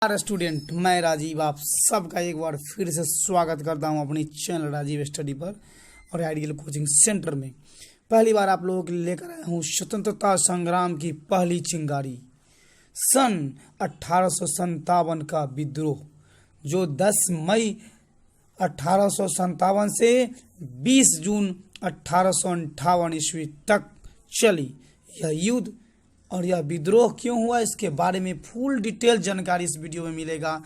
Student, मैं राजीव आप सबका एक बार फिर से स्वागत करता हूं अपनी चैनल राजीव स्टडी पर और आइडियल कोचिंग सेंटर में। पहली बार आप लोगों के लिए लेकर आया हूं स्वतंत्रता संग्राम की पहली चिंगारी, सन 1857 का विद्रोह, जो 10 मई 1857 से 20 जून 1858 ईस्वी तक चली। यह युद्ध और यह विद्रोह क्यों हुआ, इसके बारे में फुल डिटेल जानकारी इस वीडियो में मिलेगा।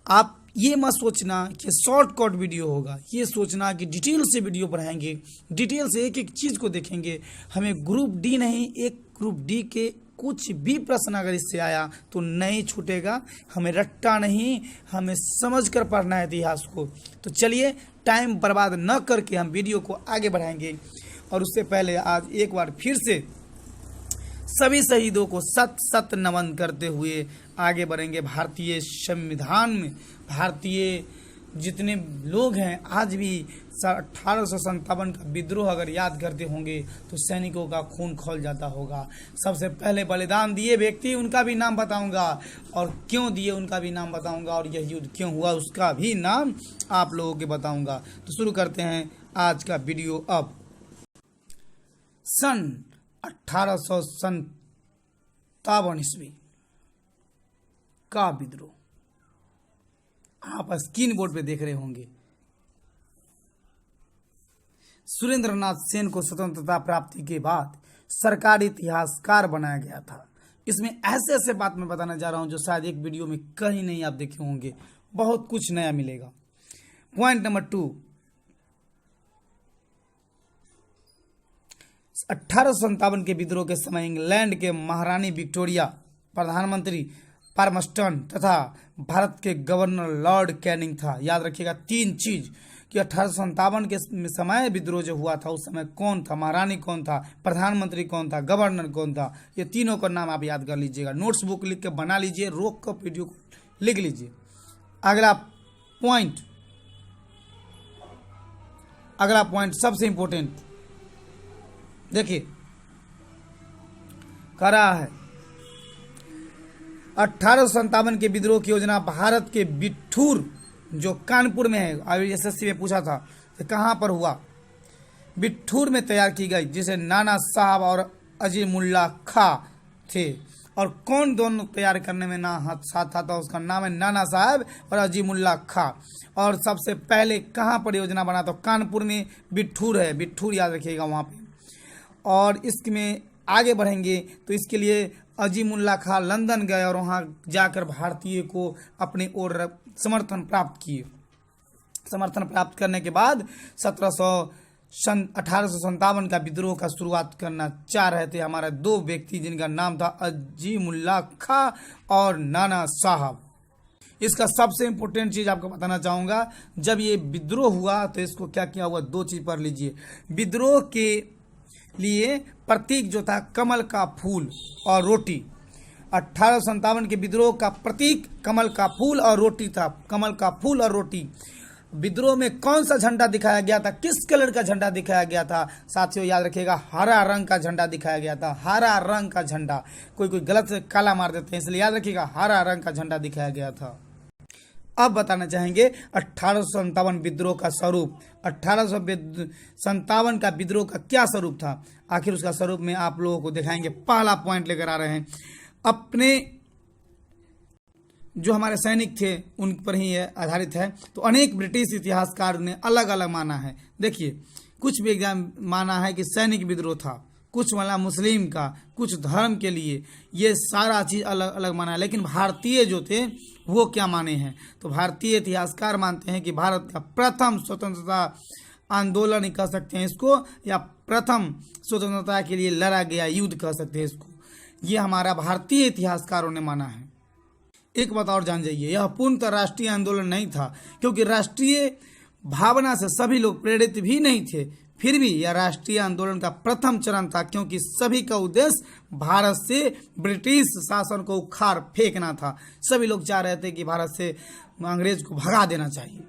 आप ये मत सोचना कि शॉर्टकट वीडियो होगा, ये सोचना कि डिटेल से वीडियो पढ़ाएंगे, डिटेल से एक एक चीज़ को देखेंगे। हमें ग्रुप डी नहीं, एक ग्रुप डी के कुछ भी प्रश्न अगर इससे आया तो नहीं छूटेगा। हमें रट्टा नहीं, हमें समझ कर पढ़ना है इतिहास को। तो चलिए, टाइम बर्बाद न करके हम वीडियो को आगे बढ़ाएंगे। और उससे पहले आज एक बार फिर से सभी शहीदों को सत सत नमन करते हुए आगे बढ़ेंगे। भारतीय संविधान में भारतीय जितने लोग हैं आज भी 1857 का विद्रोह अगर याद करते होंगे तो सैनिकों का खून खौल जाता होगा। सबसे पहले बलिदान दिए व्यक्ति, उनका भी नाम बताऊंगा, और क्यों दिए उनका भी नाम बताऊंगा, और यह युद्ध क्यों हुआ उसका भी नाम आप लोगों के बताऊंगा। तो शुरू करते हैं आज का वीडियो। अब सन 1857 ईस्वी का विद्रोह आप स्क्रीन बोर्ड पे देख रहे होंगे। सुरेंद्रनाथ सेन को स्वतंत्रता प्राप्ति के बाद सरकारी इतिहासकार बनाया गया था। इसमें ऐसे ऐसे बात मैं बताना जा रहा हूं जो शायद एक वीडियो में कहीं नहीं आप देखे होंगे, बहुत कुछ नया मिलेगा। पॉइंट नंबर 2, 1857 के विद्रोह के समय इंग्लैंड के महारानी विक्टोरिया, प्रधानमंत्री पाल्मस्टन तथा भारत के गवर्नर लॉर्ड कैनिंग था। याद रखिएगा 3 चीज कि 1857 के समय विद्रोह जो हुआ था उस समय कौन था, महारानी कौन था, प्रधानमंत्री कौन था, गवर्नर कौन था। ये तीनों का नाम आप याद कर लीजिएगा, नोट्स बुक लिख के बना लीजिए, रोक कर वीडियो को लिख लीजिए। अगला पॉइंट सबसे इंपॉर्टेंट देखिए, कह रहा है 1857 के विद्रोह की योजना भारत के बिठूर, जो कानपुर में है, अभी एसएससी में पूछा था तो कहां पर हुआ, बिठूर में तैयार की गई, जिसे नाना साहब और अजीमुल्ला खां थे। और कौन दोनों तैयार करने में साथ था, उसका नाम है नाना साहब और अजीमुल्ला खां। और सबसे पहले कहां पर योजना बना, तो कानपुर में बिठूर है, बिठूर याद रखिएगा वहां पे। और इसमें आगे बढ़ेंगे तो इसके लिए अजीमुल्ला खां लंदन गए और वहां जाकर भारतीय को अपनी ओर समर्थन प्राप्त किए। समर्थन प्राप्त करने के बाद 1857 का विद्रोह का शुरुआत करना चाह रहे थे हमारे 2 व्यक्ति, जिनका नाम था अजीमुल्ला खां और नाना साहब। इसका सबसे इंपॉर्टेंट चीज आपको बताना चाहूंगा, जब ये विद्रोह हुआ तो इसको क्या किया हुआ, 2 चीज पढ़ लीजिए। विद्रोह के लिए प्रतीक जो था कमल का फूल और रोटी। 1857 के विद्रोह का प्रतीक कमल का फूल और रोटी था, कमल का फूल और रोटी। विद्रोह में कौन सा झंडा दिखाया गया था, किस कलर का झंडा दिखाया गया था साथियों, याद रखिएगा हरा रंग का झंडा दिखाया गया था, हरा रंग का झंडा। कोई गलत से काला मार देते हैं, इसलिए याद रखिएगा हरा रंग का झंडा दिखाया गया था। अब बताना चाहेंगे 1857 विद्रोह का स्वरूप। 1857 का विद्रोह का क्या स्वरूप था, आखिर उसका स्वरूप में आप लोगों को दिखाएंगे। पहला पॉइंट लेकर आ रहे हैं, अपने जो हमारे सैनिक थे उन पर ही आधारित है। तो अनेक ब्रिटिश इतिहासकार ने अलग अलग माना है। देखिए, कुछ भी एग्जाम माना है कि सैनिक विद्रोह था, कुछ वाला मुस्लिम का, कुछ धर्म के लिए, ये सारा चीज अलग अलग माना है। लेकिन भारतीय जो थे वो क्या माने हैं, तो भारतीय इतिहासकार मानते हैं कि भारत का प्रथम स्वतंत्रता आंदोलन कह सकते हैं इसको, या प्रथम स्वतंत्रता के लिए लड़ा गया युद्ध कह सकते हैं इसको। ये हमारा भारतीय इतिहासकारों ने माना है। एक बात और जान जाइए, यह पूर्णतः राष्ट्रीय आंदोलन नहीं था, क्योंकि राष्ट्रीय भावना से सभी लोग प्रेरित भी नहीं थे। फिर भी यह राष्ट्रीय आंदोलन का प्रथम चरण था, क्योंकि सभी का उद्देश्य भारत से ब्रिटिश शासन को उखाड़ फेंकना था। सभी लोग चाह रहे थे कि भारत से अंग्रेज को भगा देना चाहिए।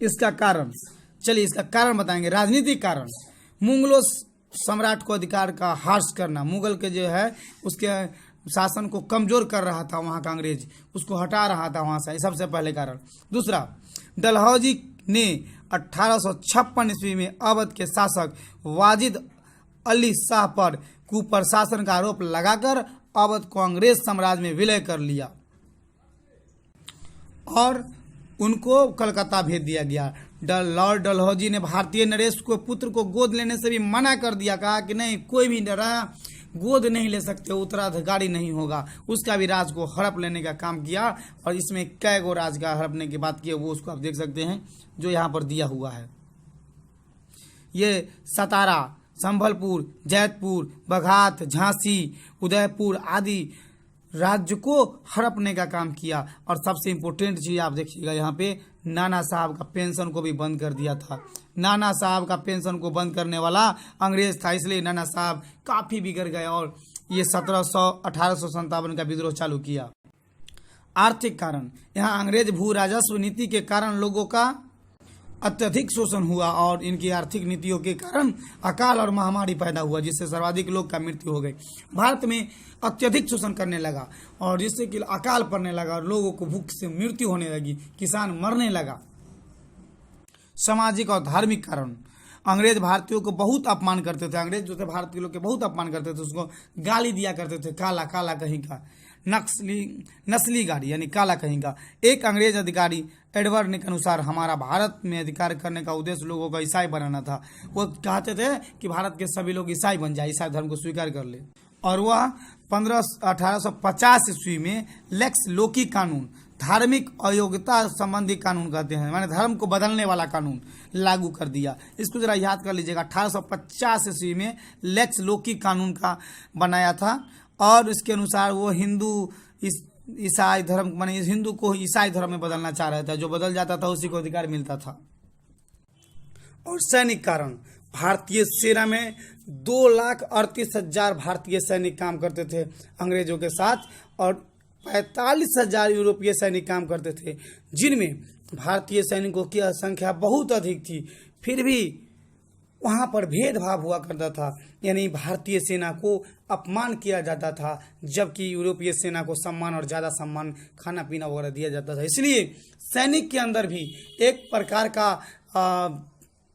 इसका कारण, चलिए इसका कारण बताएंगे। राजनीतिक कारण, मुगलों सम्राट को अधिकार का ह्रास करना, मुगल के जो है उसके शासन को कमजोर कर रहा था वहाँ का अंग्रेज, उसको हटा रहा था वहाँ से, सबसे पहले कारण। दूसरा, डलहौजी ने 1856 ईस्वी में अवध के शासक वाजिद अली शाह पर कुप्रशासन का आरोप लगाकर अवध को अंग्रेज साम्राज्य में विलय कर लिया और उनको कलकत्ता भेज दिया गया। लॉर्ड डलहौजी ने भारतीय नरेश को पुत्र को गोद लेने से भी मना कर दिया, कहा कि नहीं, कोई भी गोद नहीं ले सकते, उत्तराधिकारी नहीं होगा। उसका भी राज को हड़प लेने का काम किया और इसमें कै गो राज का हड़पने की बात की है वो उसको आप देख सकते हैं जो यहाँ पर दिया हुआ है। ये सतारा, संभलपुर, जैतपुर, बघात, झांसी, उदयपुर आदि राज्य को हड़पने का काम किया। और सबसे इम्पोर्टेंट चीज आप देखिएगा यहाँ पे, नाना साहब का पेंशन को भी बंद कर दिया था। नाना साहब का पेंशन को बंद करने वाला अंग्रेज था, इसलिए नाना साहब काफी बिगड़ गए और ये 1857 का विद्रोह चालू किया। आर्थिक कारण, यहाँ अंग्रेज भू राजस्व नीति के कारण लोगों का अत्यधिक शोषण हुआ और इनकी आर्थिक नीतियों के कारण अकाल और महामारी पैदा हुआ, जिससे सर्वाधिक लोग का मृत्यु हो गई। भारत में अत्यधिक शोषण करने लगा और जिससे कि अकाल पड़ने लगा और लोगों को भूख से मृत्यु होने लगी, किसान मरने लगा। सामाजिक और धार्मिक कारण, अंग्रेज भारतीयों को बहुत अपमान करते थे। अंग्रेज जो थे भारतीय लोग के बहुत अपमान करते थे, उसको गाली दिया करते थे, काला काला कहीं का, नस्ली गाड़ी यानी काला कहीं का। एक अंग्रेज अधिकारी एडवर्ड ने के अनुसार हमारा भारत में अधिकार करने का उद्देश्य लोगों को ईसाई बनाना था। वो चाहते थे कि भारत के सभी लोग ईसाई बन जाए, ईसाई धर्म को स्वीकार कर ले। और वह 1850 ईस्वी में लेक्स लोकी कानून, धार्मिक अयोग्यता संबंधी कानून कहते हैं, माने धर्म को बदलने वाला कानून लागू कर दिया। इसको जरा याद कर लीजिएगा, 1850 ईस्वी में लेक्स लोकी कानून का बनाया था और इसके अनुसार वो हिंदू ईसाई धर्म माने हिंदू को ईसाई धर्म में बदलना चाह रहा था, जो बदल जाता था उसी को अधिकार मिलता था। और सैनिक कारण, भारतीय सेना में 2,38,000 भारतीय सैनिक काम करते थे अंग्रेजों के साथ और 45,000 यूरोपीय सैनिक काम करते थे, जिनमें भारतीय सैनिकों की संख्या बहुत अधिक थी। फिर भी वहां पर भेदभाव हुआ करता था, यानी भारतीय सेना को अपमान किया जाता था, जबकि यूरोपीय सेना को सम्मान और ज्यादा सम्मान, खाना पीना वगैरह दिया जाता था। इसलिए सैनिक के अंदर भी एक प्रकार का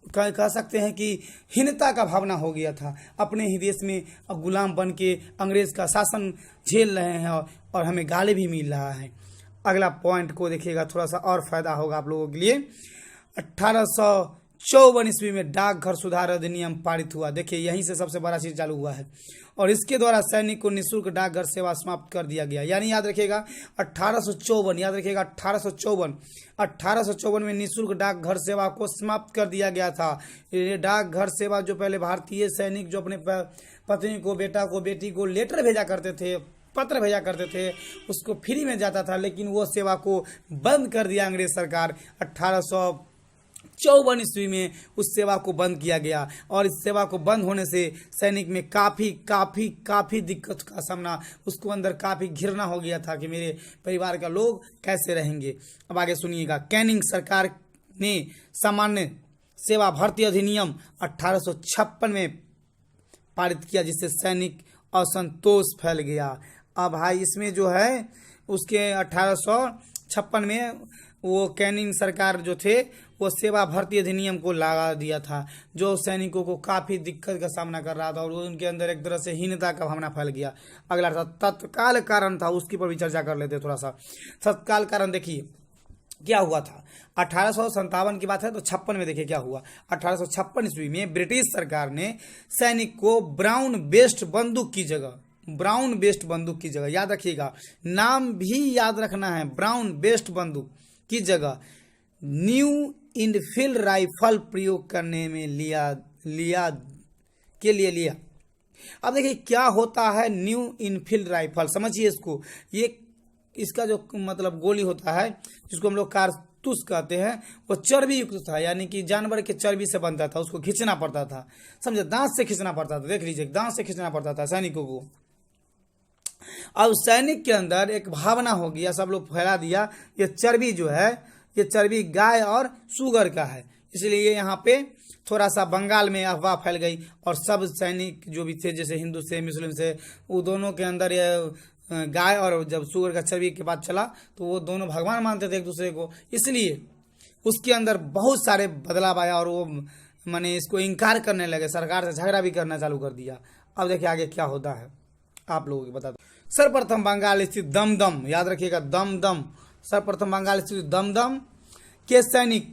कह सकते हैं कि हीनता का भावना हो गया था। अपने ही देश में गुलाम बन के अंग्रेज का शासन झेल रहे हैं और हमें गाली भी मिल रहा है। अगला पॉइंट को देखिएगा, थोड़ा सा और फायदा होगा आप लोगों के लिए। 1854 ईस्वी में डाकघर सुधार अधिनियम पारित हुआ। देखिए यहीं से सबसे बड़ा चीज चालू हुआ है और इसके द्वारा सैनिक को निःशुल्क डाकघर सेवा समाप्त कर दिया गया। यानी याद रखिएगा 1854, याद रखिएगा 1854 में निःशुल्क डाकघर सेवा को समाप्त कर दिया गया था। ये डाकघर सेवा जो पहले भारतीय सैनिक जो अपने पत्नी को, बेटा को, बेटी को लेटर भेजा करते थे, पत्र भेजा करते थे, उसको फ्री में जाता था, लेकिन वो सेवा को बंद कर दिया अंग्रेज सरकार। 1854 ईस्वी में उस सेवा को बंद किया गया और इस सेवा को बंद होने से सैनिक में काफी दिक्कत का सामना, उसको अंदर काफी घिरना हो गया था कि मेरे परिवार का लोग कैसे रहेंगे। अब आगे सुनिएगा, कैनिंग सरकार ने सामान्य सेवा भर्ती अधिनियम 1856 में पारित किया, जिससे सैनिक असंतोष फैल गया। अब भाई इसमें जो है उसके 1856 में वो कैनिंग सरकार जो थे वो सेवा भर्ती अधिनियम को लगा दिया था, जो सैनिकों को काफी दिक्कत का सामना कर रहा था और उनके अंदर एक तरह से हीनता का भावना फैल गया। अगला था तत्काल कारण था, उसके पर भी चर्चा कर लेते थोड़ा सा। तत्काल कारण देखिए क्या हुआ था। 1857 की बात है तो 56 में देखिए क्या हुआ। 1856 ईस्वी में ब्रिटिश सरकार ने सैनिक को ब्राउन बेस्ड बंदूक की जगह, ब्राउन बेस्ड बंदूक की जगह, याद रखिएगा, नाम भी याद रखना है, ब्राउन बेस्ड बंदूक की जगह न्यू इनफील्ड राइफल प्रयोग करने में लिया। अब देखिए क्या होता है न्यू इनफील्ड राइफल, समझिए इसको। ये इसका जो मतलब गोली होता है जिसको हम लोग कारतूस कहते हैं, वो चर्बी युक्त था, यानी कि जानवर के चर्बी से बनता था, उसको खींचना पड़ता था, समझे, दांत से खींचना पड़ता था। देख लीजिए दांत से खींचना पड़ता था सैनिकों को। अब सैनिक के अंदर एक भावना हो गया, सब लोग फैला दिया, ये चर्बी जो है ये चर्बी गाय और सुगर का है, इसलिए यहाँ पे थोड़ा सा बंगाल में अफवाह फैल गई और सब सैनिक जो भी थे, जैसे हिंदू से मुस्लिम से, वो दोनों के अंदर ये गाय और जब सुअर का चर्बी के बाद चला तो वो दोनों भगवान मानते थे एक दूसरे को, इसलिए उसके अंदर बहुत सारे बदलाव आया और वो माने इसको इनकार करने लगे, सरकार से झगड़ा भी करना चालू कर दिया। अब देखिए आगे क्या होता है आप लोगों को बता दो। सर्वप्रथम बंगाल स्थित दमदम, याद रखिएगा दमदम, सर्वप्रथम बंगाल स्थित दमदम के सैनिक,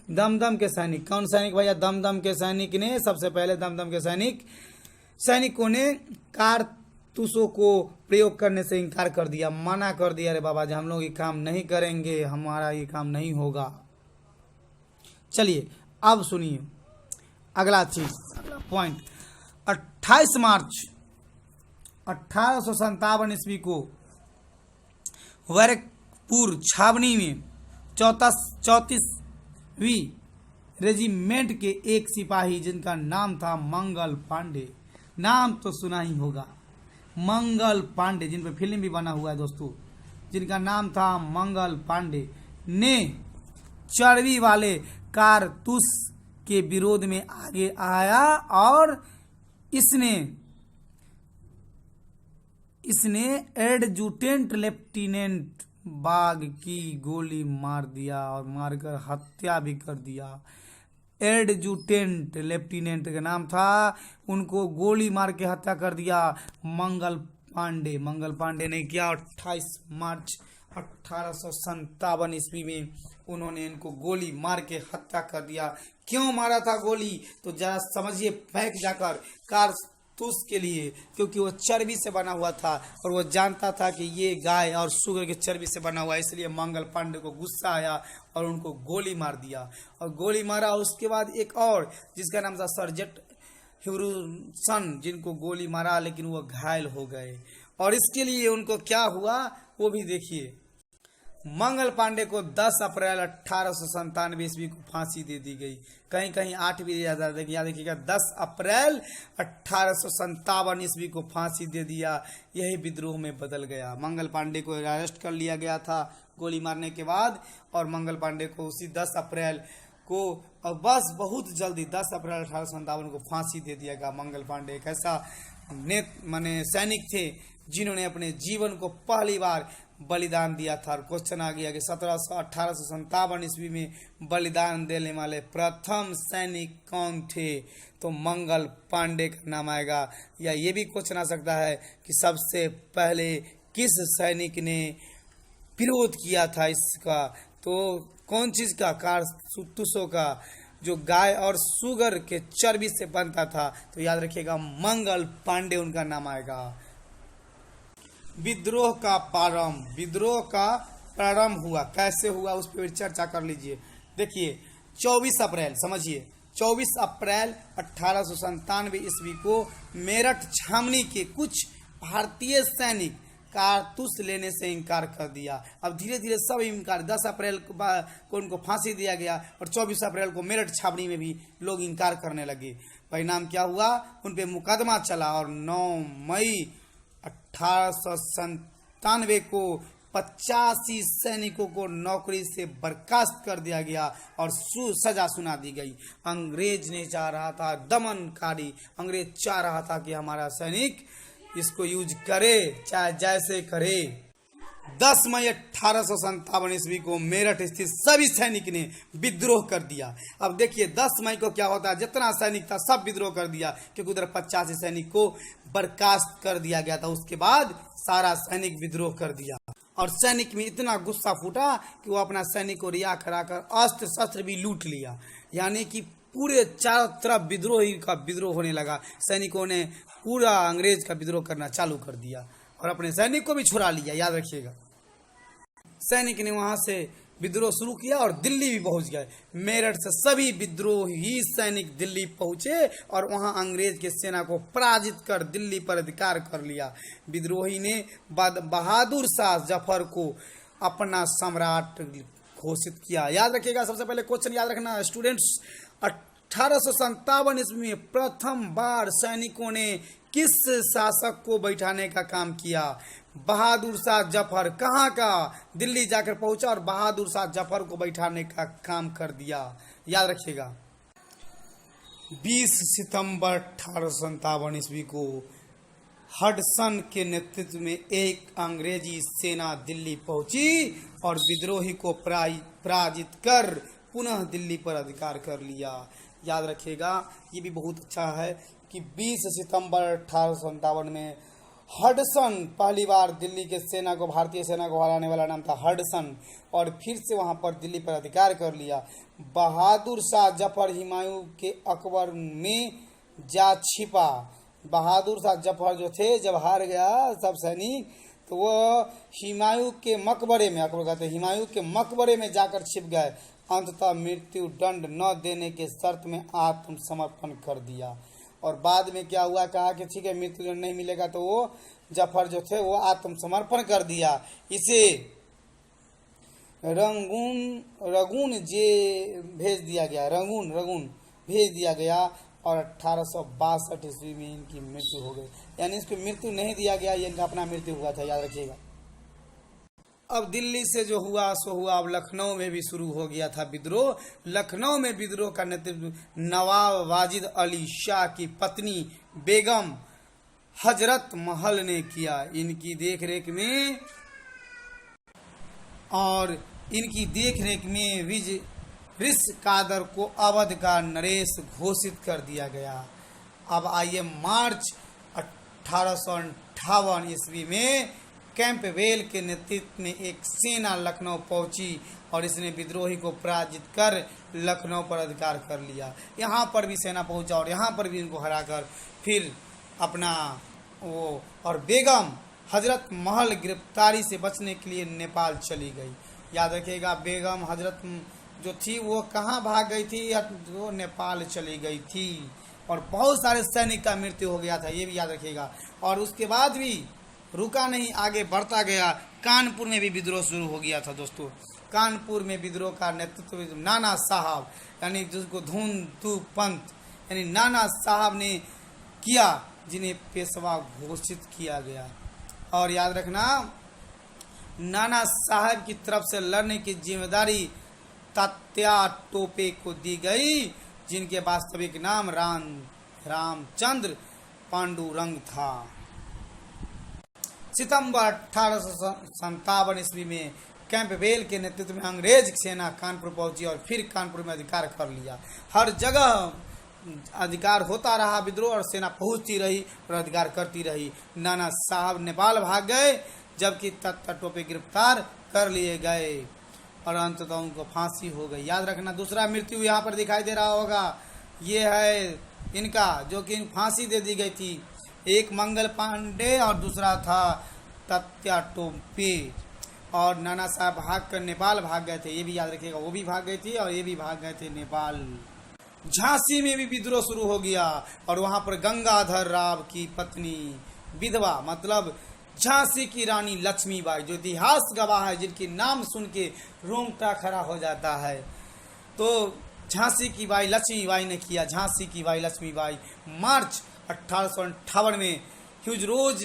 दमदम के सैनिक, कौन सैनिक भैया? दमदम के सैनिक ने सबसे पहले दमदम के सैनिकों ने कारतूसों को प्रयोग करने से इनकार कर दिया, मना कर दिया, अरे बाबा जी हम लोग ये काम नहीं करेंगे, हमारा ये काम नहीं होगा। चलिए अब सुनिए अगला चीज, अगला पॉइंट। 28 मार्च 1857 ईस्वी को बैरकपुर छावनी में 34वीं रेजिमेंट के एक सिपाही जिनका नाम था मंगल पांडे, नाम तो सुना ही होगा, मंगल पांडे, जिन पे फिल्म भी बना हुआ है दोस्तों, जिनका नाम था मंगल पांडे, ने चर्बी वाले कारतूस के विरोध में आगे आया और इसने एडजुटेंट लेफ्टिनेंट बाग की गोली मार दिया और मारकर हत्या भी कर दिया। एडजुटेंट लेफ्टिनेंट का नाम था, उनको गोली मार के हत्या कर दिया मंगल पांडे ने किया। 28 मार्च 1857 ईस्वी में उन्होंने इनको गोली मार के हत्या कर दिया। क्यों मारा था गोली तो जरा समझिए, फेंक जाकर कारतूस के लिए, क्योंकि वो चर्बी से बना हुआ था और वो जानता था कि ये गाय और सुअर की चर्बी से बना हुआ है, इसलिए मंगल पांडे को गुस्सा आया और उनको गोली मार दिया। और गोली मारा, उसके बाद एक और जिसका नाम था सर्जेंट ह्यूसन, जिनको गोली मारा लेकिन वो घायल हो गए। और इसके लिए उनको क्या हुआ वो भी देखिए। मंगल पांडे को 10 अप्रैल 1897 ईस्वी को फांसी दे दी गई, कहीं कहीं 8 भी याद देखिएगा, 10 अप्रैल 1857 ईस्वी को फांसी दे दिया। यही विद्रोह में बदल गया। मंगल पांडे को अरेस्ट कर लिया गया था गोली मारने के बाद, और मंगल पांडे को उसी 10 अप्रैल को, और बस बहुत जल्दी 10 अप्रैल 1857 को फांसी दे दिया गया। मंगल पांडे एक ऐसा माने सैनिक थे जिन्होंने अपने जीवन को पहली बार बलिदान दिया था। और क्वेश्चन आ गया कि 1857 ईस्वी में बलिदान देने वाले प्रथम सैनिक कौन थे? तो मंगल पांडे का नाम आएगा। या ये भी क्वेश्चन आ सकता है कि सबसे पहले किस सैनिक ने विरोध किया था इसका? तो कौन चीज का? कारतूसों का, जो गाय और सुअर के चर्बी से बनता था। तो याद रखिएगा मंगल पांडे उनका नाम आएगा। विद्रोह का प्रारंभ हुआ, कैसे हुआ उस पर चर्चा कर लीजिए। देखिए 24 अप्रैल, समझिए 24 अप्रैल 1897 ईस्वी को मेरठ छावनी के कुछ भारतीय सैनिक कारतूस लेने से इनकार कर दिया। अब धीरे धीरे सब इनकार, 10 अप्रैल को उनको फांसी दिया गया और 24 अप्रैल को मेरठ छावनी में भी लोग इनकार करने लगे। परिणाम क्या हुआ? उन पे मुकदमा चला और 9 मई 1897 को 85 सैनिकों को नौकरी से बर्खास्त कर दिया गया और सजा सुना दी गई। अंग्रेज ने चाह रहा था, दमनकारी अंग्रेज चाह रहा था कि हमारा सैनिक इसको यूज करे, चाहे जैसे करे। 10 मई 1857 ईस्वी को मेरठ स्थित सभी सैनिक ने विद्रोह कर दिया। अब देखिए 10 मई को क्या होता है, जितना सैनिक था सब विद्रोह कर दिया, क्योंकि उधर 85 सैनिक को बर्खास्त कर दिया गया था। उसके बाद सारा सैनिक विद्रोह कर दिया और सैनिक में इतना गुस्सा फूटा कि वो अपना सैनिक को रिहा कराकर अस्त्र शस्त्र भी लूट लिया। यानी कि पूरे चारों तरफ विद्रोही का विद्रोह होने लगा। सैनिकों ने पूरा अंग्रेज का विद्रोह करना चालू कर दिया और अपने सैनिक को भी छुड़ा लिया। याद रखिएगा, सैनिक ने वहां से विद्रोह शुरू किया और दिल्ली भी पहुंच गए। मेरठ से सभी विद्रोही सैनिक दिल्ली पहुंचे और वहां अंग्रेज के सेना को पराजित कर दिल्ली पर अधिकार कर लिया। विद्रोही ने बहादुर शाह जफर को अपना सम्राट घोषित किया। याद रखिएगा, सबसे पहले क्वेश्चन याद रखना स्टूडेंट्स, 1857 ईस्वी में प्रथम बार सैनिकों ने किस शासक को बैठाने का काम किया? बहादुर शाह जफर। कहाँ का? दिल्ली जाकर पहुंचा और बहादुर शाह जफर को बैठाने का काम कर दिया। याद रखिएगा 20 सितंबर 1857 ईस्वी को हडसन के नेतृत्व में एक अंग्रेजी सेना दिल्ली पहुंची और विद्रोही को पराजित कर पुनः दिल्ली पर अधिकार कर लिया। याद रखिएगा, ये भी बहुत अच्छा है कि 20 सितंबर 1857 में हडसन पहली बार दिल्ली के सेना को, भारतीय सेना को हराने वाला नाम था हडसन, और फिर से वहां पर दिल्ली पर अधिकार कर लिया। बहादुर शाह जफर हुमायूं के अकबर में जा छिपा। बहादुर शाह जफर जो थे, जब हार गया सब सैनिक, तो वो हुमायूं के मकबरे में, अकबर कहते हुमायूं के मकबरे में जाकर छिप गए। अंततः मृत्यु दंड न देने के शर्त में आत्मसमर्पण कर दिया। और बाद में क्या हुआ, कहा कि ठीक है मृत्यु दंड नहीं मिलेगा, तो वो जफर जो थे वो आत्मसमर्पण कर दिया। इसे रंगून जे भेज दिया गया, रंगून भेज दिया गया और 1862 ईस्वी में इनकी मृत्यु हो गई। यानी इसको मृत्यु नहीं दिया गया, ये इनका अपना मृत्यु हुआ था, याद रखिएगा। अब दिल्ली से जो हुआ सो हुआ। अब लखनऊ में भी शुरू हो गया था विद्रोह। लखनऊ में विद्रोह का नेतृत्व नवाब वाजिद अली शाह की पत्नी बेगम हजरत महल ने किया। इनकी देखरेख में रिस कादर को अवध का नरेश घोषित कर दिया गया। अब आइए मार्च 1858 ईस्वी में कैंपबेल के नेतृत्व में एक सेना लखनऊ पहुंची और इसने विद्रोही को पराजित कर लखनऊ पर अधिकार कर लिया। यहाँ पर भी सेना पहुंचा और यहाँ पर भी इनको हराकर फिर अपना वो, और बेगम हजरत महल गिरफ्तारी से बचने के लिए नेपाल चली गई। याद रखिएगा, बेगम हजरत जो थी वो कहाँ भाग गई थी, वो नेपाल चली गई थी और बहुत सारे सैनिक का मृत्यु हो गया था, ये भी याद रखिएगा। और उसके बाद भी रुका नहीं, आगे बढ़ता गया। कानपुर में भी विद्रोह शुरू हो गया था दोस्तों। कानपुर में विद्रोह का नेतृत्व नाना साहब, यानी जिसको धूमतू पंत यानी नाना साहब ने किया, जिन्हें पेशवा घोषित किया गया। और याद रखना, नाना साहब की तरफ से लड़ने की जिम्मेदारी तात्या टोपे को दी गई, जिनके वास्तविक नाम रामचंद्र पांडुरंग था। सितंबर 1857 ईस्वी में कैंपबेल के नेतृत्व में अंग्रेज सेना कानपुर पहुंची और फिर कानपुर में अधिकार कर लिया। हर जगह अधिकार होता रहा विद्रोह और सेना पहुंचती रही और अधिकार करती रही। नाना साहब नेपाल भाग गए, जबकि तात्या टोपे गिरफ्तार कर लिए गए और अंततः उनको फांसी हो गई। याद रखना, दूसरा मृत्यु यहाँ पर दिखाई दे रहा होगा, ये है इनका, जो कि फांसी दे दी गई थी। एक मंगल पांडे और दूसरा था तात्या टोपे। और नाना साहब भाग कर नेपाल भाग गए थे, ये भी याद रखिएगा, वो भी भाग गए थे और ये भी भाग गए थे नेपाल। झांसी में भी विद्रोह शुरू हो गया और वहां पर गंगाधर राव की पत्नी विधवा, मतलब झांसी की रानी लक्ष्मीबाई, जो इतिहास गवाह है, जिनकी नाम सुन के रोंगटा खड़ा हो जाता है, तो झांसी की बाई लक्ष्मीबाई ने किया। झांसी की बाई लक्ष्मीबाई मार्च 1858 में ह्यूजरोज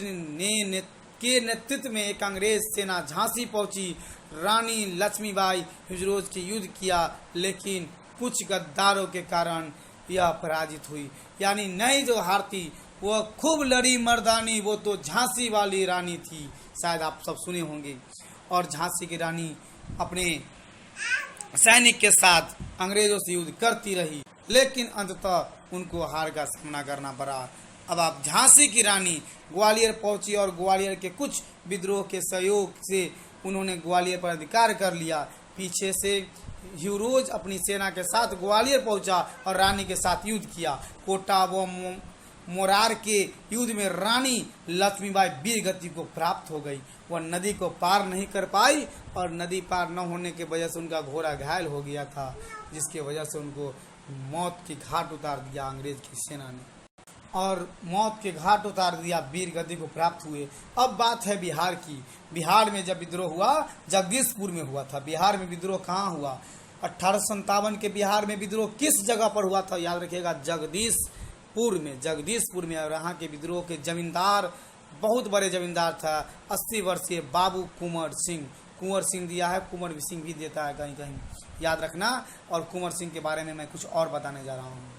के नेतृत्व में एक अंग्रेज सेना झांसी पहुंची। रानी लक्ष्मीबाई ह्यूजरोज के युद्ध किया, लेकिन कुछ गद्दारों के कारण यह पराजित हुई। यानी नहीं जो हारती, वो खूब लड़ी मर्दानी, वो तो झांसी वाली रानी थी, शायद आप सब सुने होंगे। और झांसी की रानी अपने सैनिक के साथ अंग्रेजों से युद्ध करती रही, लेकिन अंततः उनको हार का सामना करना पड़ा। अब आप झांसी की रानी ग्वालियर पहुंची और ग्वालियर के कुछ विद्रोह के सहयोग से उन्होंने ग्वालियर पर अधिकार कर लिया। पीछे से ह्यूरोज अपनी सेना के साथ ग्वालियर पहुंचा और रानी के साथ युद्ध किया। कोटा व मोरार के युद्ध में रानी लक्ष्मीबाई वीर गति को प्राप्त हो गई। वह नदी को पार नहीं कर पाई और नदी पार न होने की वजह से उनका घोड़ा घायल हो गया था, जिसके वजह से उनको मौत के घाट उतार दिया अंग्रेज की सेना ने, और मौत के घाट उतार दिया, वीर गति को प्राप्त हुए। अब बात है बिहार की। बिहार में जब विद्रोह हुआ, जगदीशपुर में हुआ था। बिहार में विद्रोह कहाँ हुआ? 1857 के बिहार में विद्रोह किस जगह पर हुआ था? याद रखिएगा, जगदीशपुर में। जगदीशपुर में। और यहाँ के विद्रोह के जमींदार बहुत बड़े जमींदार था, 80 वर्षीय बाबू कुंवर सिंह। कुंवर सिंह दिया है, कुंवर सिंह भी देता है कहीं कहीं, याद रखना। और कुंवर सिंह के बारे में मैं कुछ और बताने जा रहा हूँ।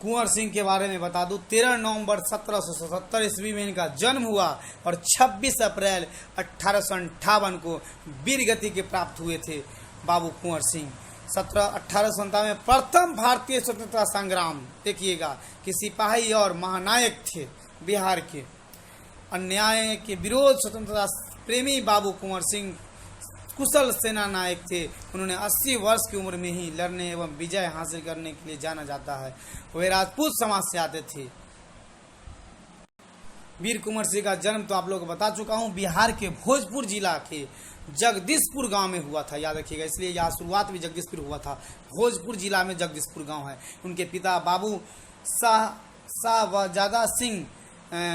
कुंवर सिंह के बारे में बता दूं, 13 नवंबर 1777 ईस्वी में इनका जन्म हुआ और 26 अप्रैल 1858 को वीर गति के प्राप्त हुए थे बाबू कुंवर सिंह। 1857 में प्रथम भारतीय स्वतंत्रता संग्राम, देखिएगा, कि सिपाही और महानायक थे बिहार के। अन्याय के विरोध स्वतंत्रता प्रेमी बाबू कुंवर सिंह कुशल सेना नायक थे। उन्होंने 80 वर्ष की उम्र में ही लड़ने एवं विजय हासिल करने के लिए जाना जाता है। वे राजपूत समाज से आते थे। वीर कुंवर सिंह का जन्म तो आप लोगों को बता चुका हूं, बिहार के भोजपुर जिला के जगदीशपुर गांव में हुआ था, याद रखिएगा, इसलिए यहाँ शुरुआत भी जगदीशपुर हुआ था। भोजपुर जिला में जगदीशपुर गांव है। उनके पिता बाबू शाहजादा सिंह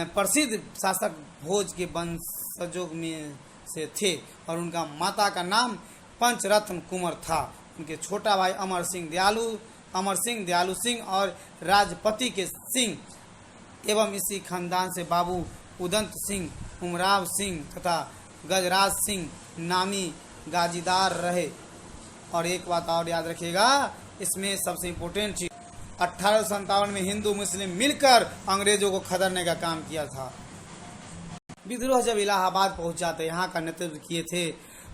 प्रसिद्ध शासक भोज के वंशजों में से थे और उनका माता का नाम पंचरत्न कुंवर था। उनके छोटा भाई अमर सिंह दयालु सिंह और राजपति के सिंह एवं इसी खानदान से बाबू उदंत सिंह, उमराव सिंह तथा गजराज सिंह नामी गाजीदार रहे। और एक बात और याद रखिएगा, इसमें सबसे इम्पोर्टेंट चीज, 1857 में हिंदू मुस्लिम मिलकर अंग्रेजों को खदेड़ने का काम किया था। विद्रोह जब इलाहाबाद पहुंचा तो यहाँ का नेतृत्व किए थे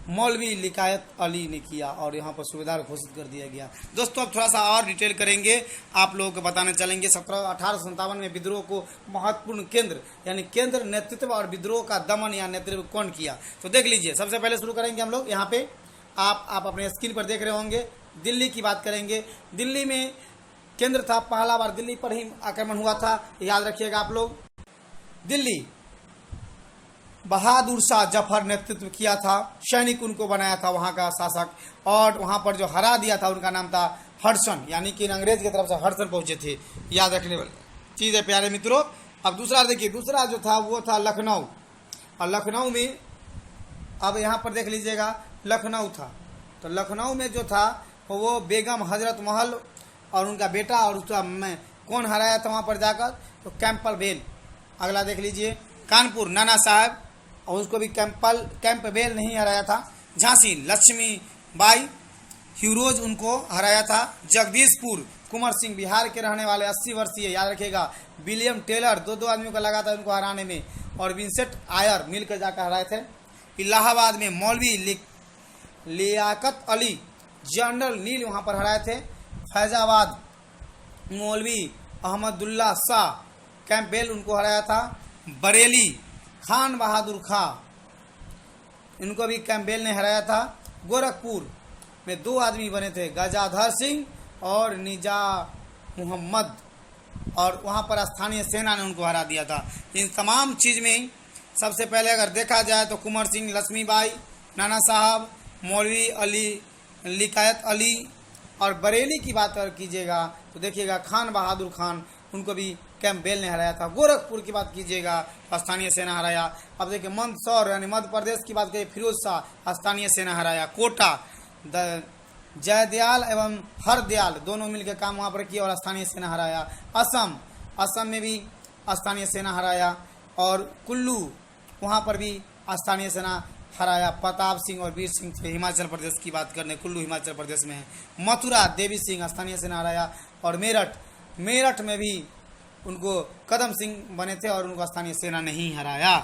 मौलवी लिकायत अली ने किया और यहाँ पर सूबेदार घोषित कर दिया गया। दोस्तों अब थोड़ा सा और डिटेल करेंगे, आप लोगों को बताने चलेंगे। 1857 में विद्रोह को महत्वपूर्ण केंद्र यानी केंद्र नेतृत्व और विद्रोह का दमन या नेतृत्व कौन किया, तो देख लीजिए। सबसे पहले शुरू करेंगे हम लोग, यहाँ पे आप अपने स्क्रीन पर देख रहे होंगे, दिल्ली की बात करेंगे। दिल्ली में केंद्र था, पहला बार दिल्ली पर ही आक्रमण हुआ था, याद रखिएगा आप लोग। दिल्ली बहादुर शाह जफर नेतृत्व किया था, सैनिक उनको बनाया था वहां का शासक, और वहां पर जो हरा दिया था उनका नाम था हडसन, यानी कि अंग्रेज की तरफ से हडसन पहुंचे थे, याद रखने वाली चीज है प्यारे मित्रों। अब दूसरा देखिए, दूसरा जो था वो था लखनऊ, और लखनऊ में अब यहाँ पर देख लीजिएगा लखनऊ था, तो लखनऊ में जो था वो बेगम हजरत महल और उनका बेटा, और उसका मैं कौन हराया था वहां पर जाकर, तो कैंपबेल। अगला देख लीजिए कानपुर नाना साहब, और उसको भी कैंपबेल नहीं हराया था। झांसी लक्ष्मी बाई ह्यूरोज उनको हराया था। जगदीशपुर कुंवर सिंह बिहार के रहने वाले 80 वर्षीय, याद रखिएगा, विलियम टेलर दो आदमियों को लगा था उनको हराने में, और विंसेंट आयर मिलकर जाकर हराए थे। इलाहाबाद में मौलवी लियाकत अली जनरल नील वहां पर हराए थे। फैजाबाद मौलवी अहमदुल्ला शाह कैंपबेल उनको हराया था। बरेली खान बहादुर खां, इनको भी कैंपबेल ने हराया था। गोरखपुर में दो आदमी बने थे, गजाधर सिंह और निजा मोहम्मद, और वहां पर स्थानीय सेना ने उनको हरा दिया था। इन तमाम चीज में सबसे पहले अगर देखा जाए तो कुंवर सिंह, लक्ष्मीबाई, नाना साहब, मौलवी अली लिकायत अली, और बरेली की बात अगर कीजिएगा तो देखिएगा खान बहादुर खान, उनको भी कैंपबेल ने हराया था। गोरखपुर की बात कीजिएगा, स्थानीय सेना हराया। अब देखिए मंदसौर यानी मध्य प्रदेश की बात करिए, फिरोज शाह, स्थानीय सेना हराया। कोटा जयदयाल एवं हरदयाल दोनों मिलकर काम वहां पर किया और स्थानीय सेना हराया। असम में भी स्थानीय सेना हराया, और कुल्लू वहां पर भी स्थानीय सेना हराया। प्रताप सिंह और वीर सिंह थे। हिमाचल प्रदेश की बात करने, कुल्लू हिमाचल प्रदेश में है। मथुरा देवी सिंह स्थानीय सेना हराया, और मेरठ में भी उनको कदम सिंह बने थे और उनको स्थानीय सेना नहीं हराया।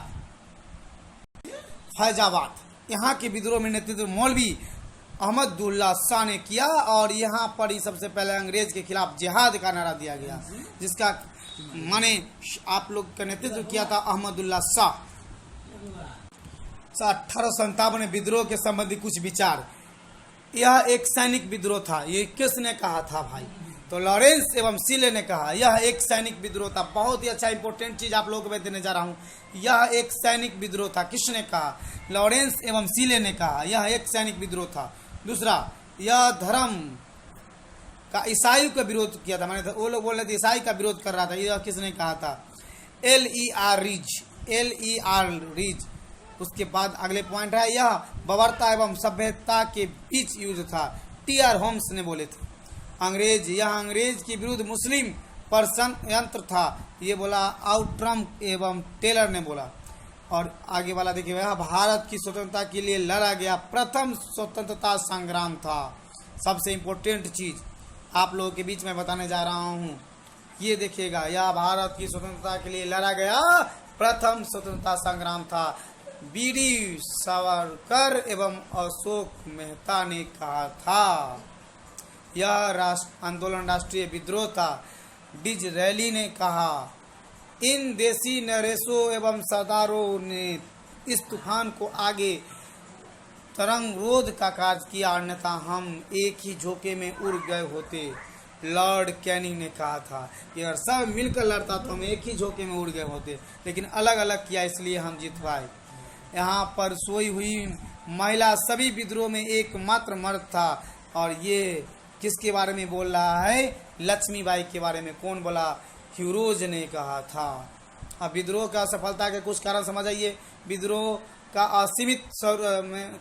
फैजाबाद यहाँ के विद्रोह में नेतृत्व मौलवी अहमदुल्ला शाह ने किया, और यहाँ पर ही सबसे पहले अंग्रेज के खिलाफ जिहाद का नारा दिया गया, जिसका माने आप लोग का नेतृत्व किया था अहमदुल्ला शाह। 1857 में विद्रोह के संबंधी कुछ विचार। यह एक सैनिक विद्रोह था। ये किसने कहा था भाई, तो लॉरेंस एवं सीले ने कहा यह एक सैनिक विद्रोह था। बहुत ही अच्छा इंपॉर्टेंट चीज आप लोगों को मैं देने जा रहा हूं, यह एक सैनिक विद्रोह था। किसने कहा, लॉरेंस एवं सीले ने कहा यह एक सैनिक विद्रोह था। दूसरा, यह धर्म का ईसाई का विरोध किया था, माने वो लोग बोल रहे थे ईसाई का विरोध कर रहा था, यह किसने कहा था, LER रीज। उसके बाद अगले पॉइंट है, यह बर्बरता एवं सभ्यता के बीच युद्ध था, TR होम्स ने बोले थे। यह अंग्रेज के विरुद्ध मुस्लिम पर षड्यंत्र था, ये बोला आउट्रम एवं टेलर ने बोला। और आगे वाला देखिए, यह भारत की स्वतंत्रता के लिए लड़ा गया प्रथम स्वतंत्रता संग्राम था। सबसे इम्पोर्टेंट चीज आप लोगों के बीच में बताने जा रहा हूँ, ये देखिएगा, यह भारत की स्वतंत्रता के लिए लड़ा गया प्रथम स्वतंत्रता संग्राम था। बीडी सावरकर एवं अशोक मेहता ने कहा था। यह आंदोलन राष्ट्रीय विद्रोह था। डिज़रायली ने कहा, इन देसी नरेशों एवं सरदारों ने इस तूफान को आगे तरंग रोध का कार्य किया, अन्यथा हम एक ही झोंके में उड़ गए होते। लॉर्ड कैनिंग ने कहा था कि अगर सब मिलकर लड़ता तो हम एक ही झोंके में उड़ गए होते, लेकिन अलग अलग किया इसलिए हम जीत पाए। यहाँ पर सोई हुई महिला सभी विद्रोह में एकमात्र मर्द था। और ये किसके बारे में बोल रहा है? लक्ष्मीबाई के बारे में। कौन बोला? ह्यूरोज ने कहा था। अब विद्रोह का सफलता के कुछ कारण समझ आइए। विद्रोह का असीमित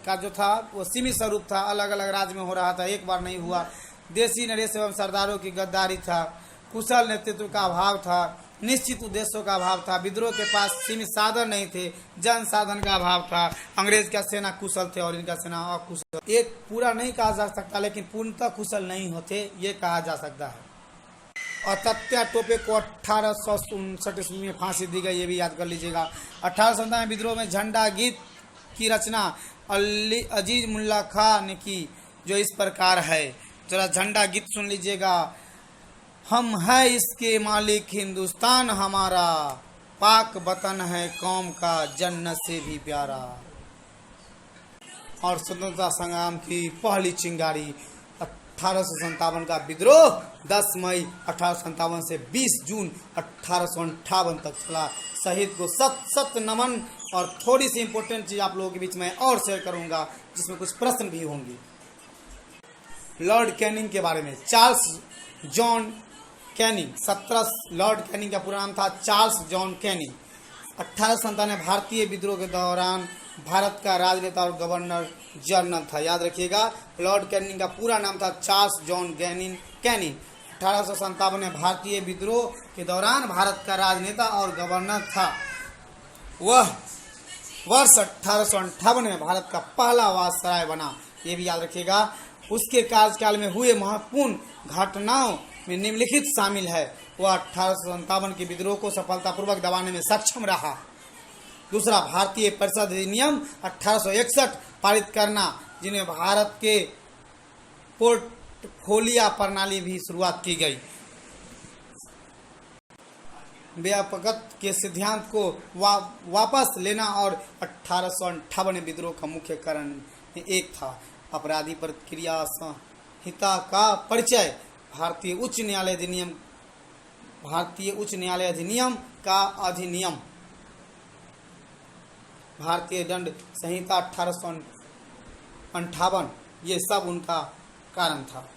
का जो था वो सीमित स्वरूप था, अलग अलग राज्य में हो रहा था, एक बार नहीं हुआ। देसी नरेश एवं सरदारों की गद्दारी था, कुशल नेतृत्व का अभाव था, निश्चित उद्देश्यों का अभाव था। विद्रोह के पास सीमित साधन नहीं थे, जन साधन का अभाव था। अंग्रेज का सेना कुशल थे और इनका सेना अकुशल। एक पूरा नहीं कहा जा सकता, लेकिन पूर्णतः कुशल नहीं होते ये कहा जा सकता है। और तत्या टोपे को 1859 ईस्वी में फांसी दी गई, ये भी याद कर लीजिएगा। 1857 में विद्रोह में झंडा गीत की रचना अजीज मुल्ला खां ने की, जो इस प्रकार है। जरा झंडा गीत सुन लीजिएगा। हम है इसके मालिक हिंदुस्तान हमारा, पाक वतन है कौम का जन्नत से भी प्यारा। और स्वतंत्रता संग्राम की पहली चिंगारी 1857 का विद्रोह 10 मई 1857 से 20 जून 1858 तक चला। शहीद को सत सत नमन। और थोड़ी सी इंपॉर्टेंट चीज आप लोगों के बीच में और शेयर करूंगा, जिसमें कुछ प्रश्न भी होंगे। लॉर्ड कैनिंग के बारे में। Charles John Canning, 17 Lord Canning का पूरा नाम था चार्ल्स जॉन कैनिंग। 1857 में भारतीय विद्रोह के दौरान भारत का राजनेता और गवर्नर जनरल था। याद रखिएगा, लॉर्ड कैनिंग का पूरा नाम था चार्ल्स जॉन कैनिंग। 1857 में भारतीय विद्रोह के दौरान भारत का राजनेता और गवर्नर था। वह वर्ष 1858 में भारत का पहला वायसराय बना, ये भी याद रखिएगा। उसके कार्यकाल में हुए महत्वपूर्ण घटनाओं में निम्नलिखित शामिल है। वह 1857 के विद्रोह को सफलतापूर्वक दबाने में सक्षम रहा। दूसरा, भारतीय परिषद अधिनियम 1861 पारित करना, जिन्हें भारत के पोर्टफोलियो प्रणाली भी शुरुआत की गई। व्यापकत के सिद्धांत को वापस लेना और 1858 विद्रोह का मुख्य कारण में एक था। अपराधी प्रक्रिया संहिता का परिचय। भारतीय उच्च न्यायालय अधिनियम का अधिनियम। भारतीय दंड संहिता 1858, ये सब उनका कारण था।